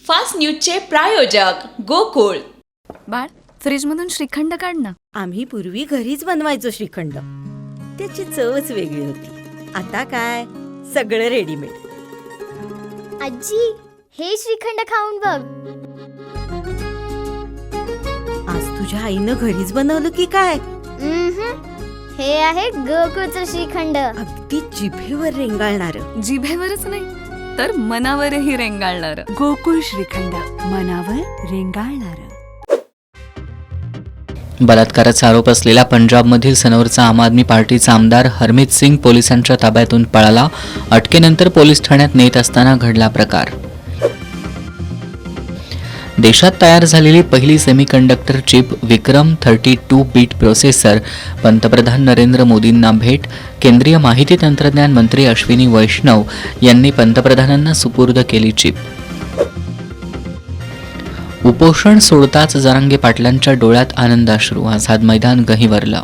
Fast न्यूजचे प्रायोजक गोकुळ. बाळ, फ्रीजमधून श्रीखंड काढ ना. आम्ही पूर्वी घरीच बनवायचो श्रीखंड. त्याची चवच वेगळी होती. आता काय सगळं रेडीमेड. आजी, हे श्रीखंड खाऊन बघ. आज तुझ्या आईनं घरीच बनवलं की काय? हे आहे गोकुळचं श्रीखंड. अगदी जिभेवर रेंगाळणार. जिभेवरच नाही तर मनावरही रेंगाळणार. गोकुळ श्रीखंड, मनावर रेंगाळणार. बलात्काराचा आरोप असलेला पंजाबमधील सनौरचा आम आदमी पार्टीचा आमदार हरमीत सिंग पोलिसांच्या ताब्यातून पळाला. अटकेनंतर पोलीस ठाण्यात नेत असताना घडला प्रकार. देशात तयार झालेली पहिली सेमीकंडक्टर चिप विक्रम 32 बीट प्रोसेसर. पंतप्रधान नरेंद्र मोदींना भेट. केंद्रीय माहिती तंत्रज्ञान मंत्री अश्विनी वैष्णव यांनी पंतप्रधानांना सुपूर्द केली चिप. उपोषण सोडताच जरांगे पाटलांच्या डोळ्यात आनंदाश्रू. आझाद मैदान गहिवरलं.